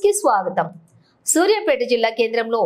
కి స్వాగతం. సూర్యాపేట జిల్లా కేంద్రంలో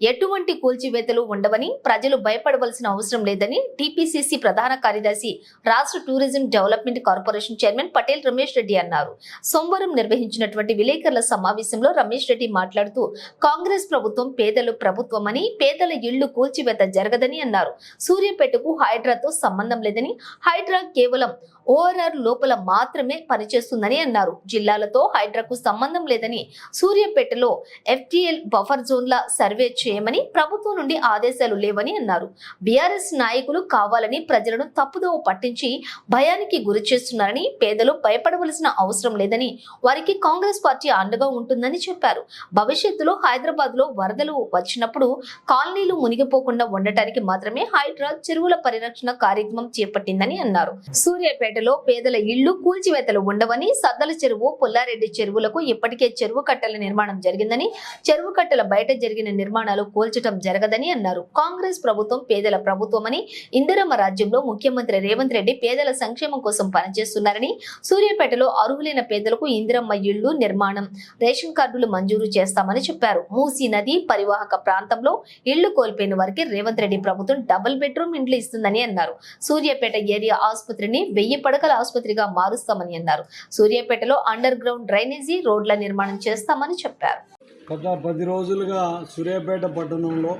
ఎటువంటి కూల్చివేతలు ఉండవని, ప్రజలు భయపడవలసిన అవసరం లేదని టీపీసీసీ ప్రధాన కార్యదర్శి, రాష్ట్ర tourism development corporation chairman Patel Ramesh Reddy అన్నారు. సోమవారం నిర్వహించినటువంటి విలేకరుల సమావేశంలో రమేష్ రెడ్డి మాట్లాడుతూ, కాంగ్రెస్ ప్రభుత్వం పేదల ప్రభుత్వమని, పేదల ఇళ్లు కూల్చివేత జరగదని అన్నారు. సూర్యాపేటకు హైడ్రాతో సంబంధం లేదని, హైడ్రా కేవలం ఓఆర్ఆర్ లోపల మాత్రమే పనిచేస్తుందని అన్నారు. జిల్లాలతో హైడ్రాకు సంబంధం లేదని, సూర్యాపేటలో ఎఫ్టీఎల్ బఫర్ జోన్ల సర్వే చేయమని ప్రభుత్వం నుండి ఆదేశాలు లేవని అన్నారు. బీఆర్ఎస్ నాయకులు కావాలని ప్రజలను తప్పుదోవ పట్టించి భయానికి గురి చేస్తున్నారని, పేదలు భయపడవలసిన అవసరం లేదని, వారికి కాంగ్రెస్ పార్టీ అండగా ఉంటుందని చెప్పారు. భవిష్యత్తులో హైదరాబాద్ లో వరదలు వచ్చినప్పుడు కాలనీలు మునిగిపోకుండా ఉండటానికి మాత్రమే హైడ్రా చెరువుల పరిరక్షణ కార్యక్రమం చేపట్టిందని అన్నారు. సూర్యాపేటలో పేదల ఇళ్లు కూల్చివేతలు ఉండవని, సద్దల చెరువు, పుల్లారెడ్డి చెరువులకు ఇప్పటికే చెరువు కట్టల నిర్మాణం జరిగిందని, చెరువు కట్టల బయట జరిగిన నిర్మాణాలు కూల్చడం జరగదని అన్నారు. కాంగ్రెస్ ప్రభుత్వం పేదల ప్రభుత్వమని, ఇందిరమ్మ రాజ్యంలో ముఖ్యమంత్రి రేవంత్ రెడ్డి పేదల సంక్షేమం కోసం పనిచేస్తున్నారని, సూర్యాపేటలో అర్హులైన పేదలకు ఇందిరమ్మ ఇళ్లు నిర్మాణం, రేషన్ కార్డులు మంజూరు చేస్తామని చెప్పారు. మూసీ నది పరివాహక ప్రాంతంలో ఇళ్లు కోల్పోయిన వారికి రేవంత్ రెడ్డి ప్రభుత్వం డబుల్ బెడ్రూమ్ ఇండ్లు ఇస్తుందని అన్నారు. సూర్యాపేట ఏరియా ఆసుపత్రిని 1000 పడకల ఆసుపత్రిగా మారుస్తామని అన్నారు. సూర్యాపేటలో అండర్ గ్రౌండ్ డ్రైనేజీ రోడ్ల నిర్మాణం చేస్తామని చెప్పారు. గత 10 రోజులుగా సూర్యాపేట పట్టణంలో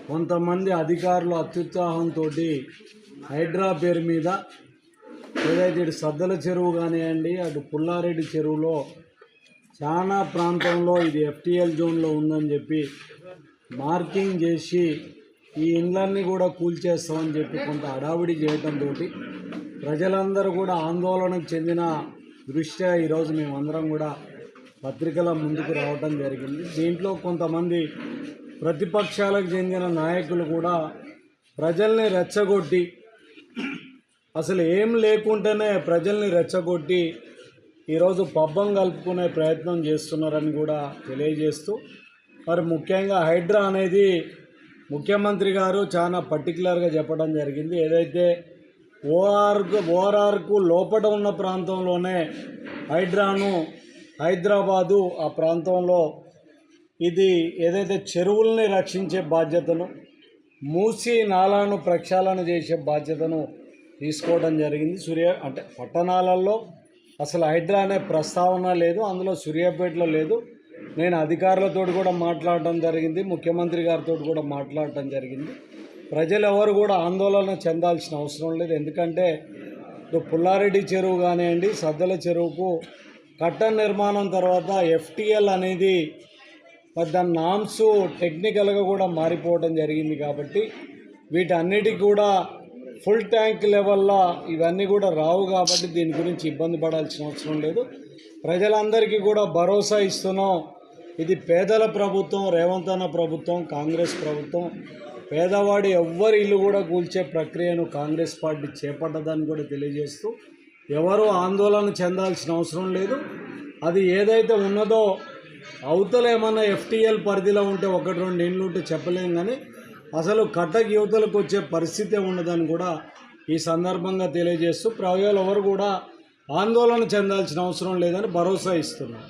కొంతమంది అధికారులు అత్యుత్సాహంతో హైడ్రా పేరు మీద ఏదైతే ఇటు సద్దల చెరువు కానివ్వండి, అటు పుల్లారెడ్డి చెరువులో చాలా ప్రాంతంలో ఇది ఎఫ్టీఎల్ జోన్లో ఉందని చెప్పి మార్కింగ్ చేసి ఈ ఇండ్లన్నీ కూడా కూల్చేస్తామని చెప్పి కొంత హడావిడి చేయడంతో ప్రజలందరూ కూడా ఆందోళనకు చెందిన దృష్ట్యా ఈరోజు మేమందరం కూడా పత్రికల ముందుకు రావడం జరిగింది. దీంట్లో కొంతమంది ప్రతిపక్షాలకు చెందిన నాయకులు కూడా ప్రజల్ని రెచ్చగొట్టి, అసలు ఏం లేకుంటేనే ప్రజల్ని రెచ్చగొట్టి ఈరోజు పబ్బం కలుపుకునే ప్రయత్నం చేస్తున్నారని కూడా తెలియజేస్తూ, మరి ముఖ్యంగా హైడ్రా అనేది ముఖ్యమంత్రి గారు చాలా పర్టికులర్గా చెప్పడం జరిగింది. ఏదైతే ఓఆర్ఆర్కు లోపల ఉన్న ప్రాంతంలోనే హైడ్రాను, హైదరాబాదు ఆ ప్రాంతంలో ఇది ఏదైతే చెరువుల్ని రక్షించే బాధ్యతను, మూసీ నాలాను ప్రక్షాళన చేసే బాధ్యతను తీసుకోవడం జరిగింది. అంటే పట్టణాలలో అసలు హైడ్రా అనే ప్రస్తావన లేదు, అందులో సూర్యాపేటలో లేదు. నేను అధికారులతో కూడా మాట్లాడటం జరిగింది, ముఖ్యమంత్రి గారితో కూడా మాట్లాడటం జరిగింది. ప్రజలు ఎవరు కూడా ఆందోళన చెందాల్సిన అవసరం లేదు. ఎందుకంటే పుల్లారెడ్డి చెరువు కానివ్వండి, సద్దల చెరువుకు కట్ట నిర్మాణం తర్వాత ఎఫ్టీఎల్ అనేది దాని నామ్స్ టెక్నికల్గా కూడా మారిపోవడం జరిగింది. కాబట్టి వీటన్నిటికి కూడా ఫుల్ ట్యాంక్ లెవెల్లో ఇవన్నీ కూడా రావు. కాబట్టి దీని గురించి ఇబ్బంది పడాల్సిన అవసరం లేదు. ప్రజలందరికీ కూడా భరోసా ఇస్తున్నాం. ఇది పేదల ప్రభుత్వం, రేవంత్ అన్న ప్రభుత్వం, కాంగ్రెస్ ప్రభుత్వం. పేదవాడి ఎవ్వరి ఇల్లు కూడా కూల్చే ప్రక్రియను కాంగ్రెస్ పార్టీ చేపట్టదని కూడా తెలియజేస్తూ, ఎవరు ఆందోళన చెందాల్సిన అవసరం లేదు. అది ఏదైతే ఉన్నదో అవతల ఏమన్నా ఎఫ్టీఎల్ పరిధిలో ఉంటే 1-2 ఇండ్లు ఉంటే చెప్పలేం, కానీ అసలు కట్టకి యువతలకు వచ్చే పరిస్థితే ఉండదని కూడా ఈ సందర్భంగా తెలియజేస్తూ, ప్రజలు ఎవరు కూడా ఆందోళన చెందాల్సిన అవసరం లేదని భరోసా ఇస్తున్నారు.